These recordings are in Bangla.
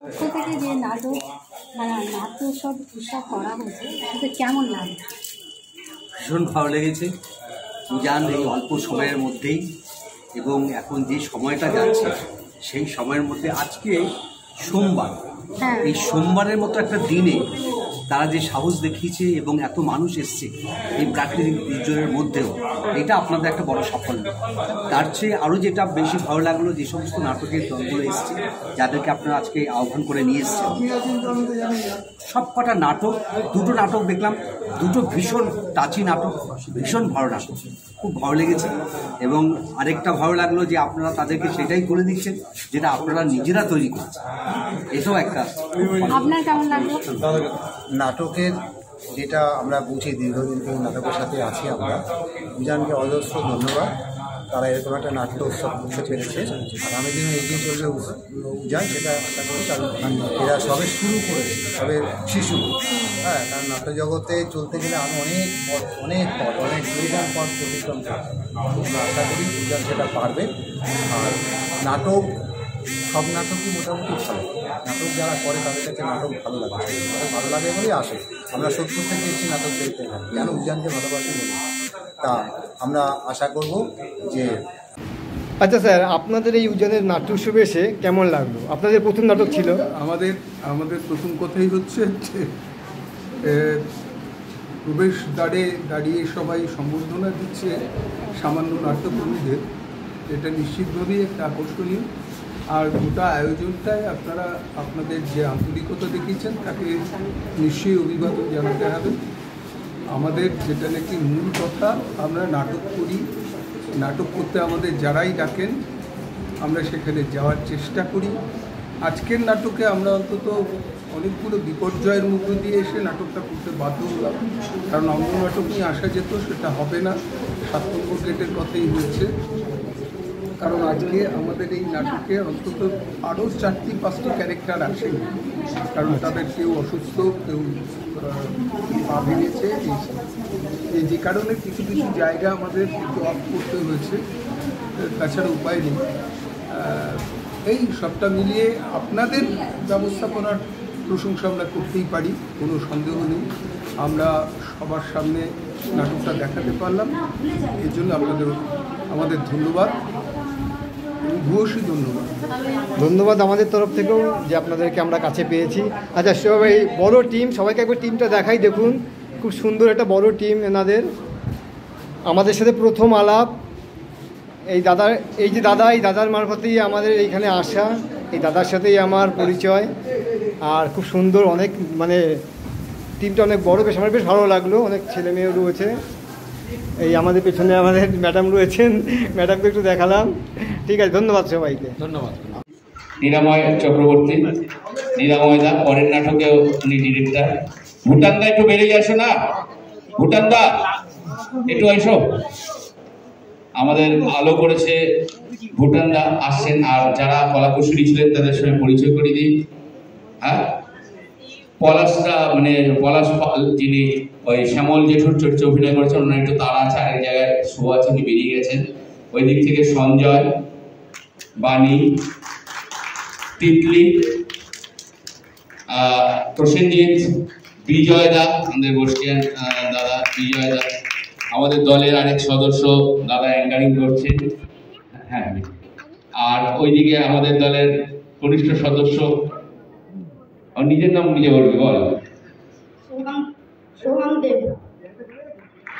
পক্ষ থেকে যে নাটক নাট্য উৎসব করা হয়েছে তাতে কেমন লাগে? ভীষণ ভালো লেগেছে। উজান এই অল্প সময়ের মধ্যেই এবং এখন যে সময়টা যাচ্ছে সেই সময়ের মধ্যে আজকে সোমবার, এই সোমবারের মতো একটা দিনে তারা যে সাহস দেখিয়েছে এবং এত মানুষ এসছে এই প্রাকৃতিক দুর্যোগের মধ্যেও, এটা আপনাদের একটা বড় সাফল্য। তার চেয়ে আরও যেটা বেশি ভালো লাগলো, যে সমস্ত নাটকের দলগুলো এসছে যাদেরকে আপনারা আজকে আহ্বান করে নিয়ে এসছেন, সব কটা নাটক, দুটো নাটক দেখলাম, দুটো ভীষণ টাচি নাটক, ভীষণ ভালো নাটক, খুব ভালো লেগেছে। এবং আরেকটা ভালো লাগলো যে আপনারা তাদেরকে সেটাই করে দিচ্ছেন যেটা আপনারা নিজেরা তৈরি করছেন, এটাও একটা। আপনার কেমন লাগলো? নাটকের যেটা আমরা বুঝি, দীর্ঘদিন থেকে নাটকের সাথে আছি আমরা, উজানকে অজস্র ধন্যবাদ। তারা এরকম একটা নাট্য উৎসব করতে পেরেছে, আগামী দিনে এগিয়ে চলবে উজান, সেটা আশা করি। কারণ এরা সবে শুরু করেছে, সবে শিশু, হ্যাঁ। কারণ নাট্য জগতে চলতে গেলে আমি অনেক দুর্গান পথ অতিক্রম করতে, আমরা আশা করি উজান সেটা পারবে। আর নাটক, সব নাটকই মোটামুটি ভালো। নাটক যারা করে তাদের কাছে নাটক ভালো লাগে, নাটক ভালো লাগে বলেই আসে। আমরা 70 থেকে এসেছি নাটক দেখতে, কেন উজানকে ভালোবাসি বলি। তা আমরা আশা করব যে। আচ্ছা স্যার, আপনাদের এই উজানের নাট্য উৎসবে এসে কেমন লাগলো? আপনাদের প্রথম নাটক ছিল। আমাদের প্রথম কথাই হচ্ছে যে প্রবেশ দ্বারে দাঁড়িয়ে সবাই সম্বর্ধনা দিচ্ছে সামান্য নাট্যকর্মীদের, এটা নিশ্চিতভাবেই একটা আকর্ষণীয়। আর গোটা আয়োজনটায় আপনারা আপনাদের যে আন্তরিকতা দেখিয়েছেন তাকে নিশ্চয়ই অভিবাদন জানাতে হবে। আমাদের যেটা নাকি মূল কথা, আমরা নাটক করি, নাটক করতে আমাদের যারাই ডাকেন আমরা সেখানে যাওয়ার চেষ্টা করি। আজকের নাটকে আমরা অন্তত অনেকগুলো বিপর্যয়ের মধ্য দিয়ে এসে নাটকটা করতে বাধ্য হলাম, কারণ অন্য নাটক নিয়ে আসা যেত, সেটা হবে না। 7 নম্বর গেটের কথাই হয়েছে, কারণ আজকে আমাদের এই নাটকে অন্তত আরও 4-5টি ক্যারেক্টার আসে, কারণ তাদের কেউ অসুস্থ, কেউ পা ভেঙেছে, এই যে কারণে কিছু কিছু জায়গা আমাদের একটু অফ করতে হয়েছে, তাছাড়া উপায় নেই। এই সবটা মিলিয়ে আপনাদের ব্যবস্থাপনার প্রশংসা আমরা করতেই পারি, কোনো সন্দেহ নেই। আমরা সবার সামনে নাটকটা দেখাতে পারলাম, এর জন্য আমাদের ধন্যবাদ, ভূয়সী ধন্যবাদ আমাদের তরফ থেকেও যে আপনাদেরকে আমরা কাছে পেয়েছি। আচ্ছা সবাই, বড় টিম, সবাইকে একবার টিমটা দেখাই, দেখুন খুব সুন্দর একটা বড় টিম এনাদের। আমাদের সাথে প্রথম আলাপ এই দাদার মারফতেই আমাদের এইখানে আসা, এই দাদার সাথেই আমার পরিচয়। আর খুব সুন্দর, অনেক টিমটা অনেক বড়, বেশ আমার বেশ ভালো লাগলো। অনেক ছেলে মেয়েও রয়েছে, এই আমাদের পেছনে আমাদের ম্যাডাম রয়েছেন, ম্যাডামকে একটু দেখালাম। ঠিক আছে, ধন্যবাদ সবাইকে। ধন্যবাদ। নিরাময় চক্রবর্তী, নিরাময়দা, পরের নাটকেও উনি ডিরেক্টর। ভুটানদা একটু বেরিয়ে আসো না, ভুটানদা একটু এসো। আমাদের আলো করেছে ভুটানদা, আসছেন। আর যারা কলাকুশলী ছিলেন তাদের সঙ্গে পরিচয় করে দিই। হ্যাঁ, পলাশ পাল, যিনি ওই শ্যামল জেঠুর চরিত্রে অভিনয় করেছেন, ওনার একটু তাড়া আছে, আরেক জায়গায় শো আছে, উনি বেরিয়ে গেছেন। ওই দিক থেকে সঞ্জয়, বাণী, তিতলি, প্রসেনজিৎ, বিজয় দা, আমাদের বর্ষিয়ান দাদা বিজয় দা, আমাদের দলের আরেক সদস্য দাদা অ্যাঙ্কারিং করছেন। হ্যাঁ, আর ওইদিকে আমাদের দলের কনিষ্ঠ সদস্য, নিজের নাম নিজে বলবি, বল।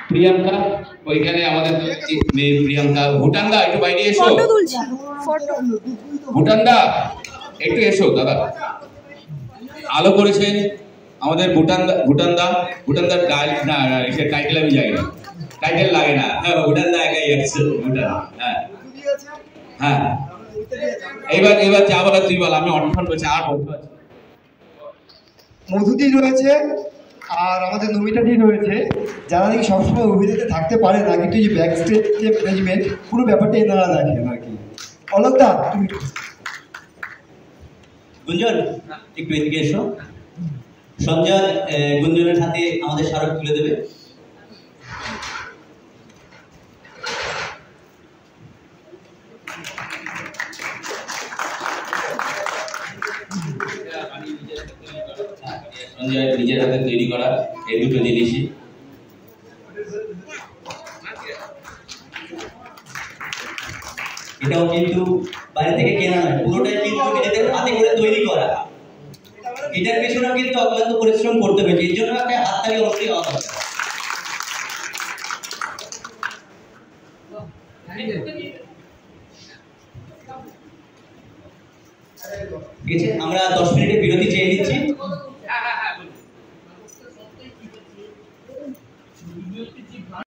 প্রিয়াঙ্কা, ওইখানে আমাদের মেয়ে প্রিয়াঙ্কা। ভুটানদা একটু বাইরে এসো, ভুটানদা একটু এসো। দাদা আলো করেছেন আমাদের ভুটানদার টাইটেল আমি যাই না, টাইটেল লাগে না। হ্যাঁ, ভুটানদা একাই আছে, ভুটান। হ্যাঁ হ্যাঁ, এবার যা বলা তুই বল, আমি অনফোন করছি। আর বলতে পারছি মধুদি রয়েছে, আর আমাদের নমিতাদি রয়েছে, যারা নাকি সবসময় অভিনেতা থাকতে পারে না, কিন্তু যে ব্যাক স্টেজ যে ম্যানেজমেন্ট, পুরো ব্যাপারটা এনারা দেখেন আর কি। অলকদা তুমি গুঞ্জন একটু এদিকে এসো। সঞ্জয় গুঞ্জনের হাতে আমাদের স্মারক তুলে দেবে। সঞ্জয় নিজের হাতে তৈরি করা এই দুটো জিনিসই। এটাও কিন্তু বাইরে থেকে কেনা নয়, পুরোটাই কিন্তু নিজেদের হাতে করে তৈরি করা। এটার পেছনেও কিন্তু অক্লান্ত পরিশ্রম করতে হয়েছে, এর জন্য একটা হাততালি অবশ্যই হওয়া দরকার। ঠিক আছে, আমরা 10 মিনিটের বিরতি চেয়ে নিচ্ছি।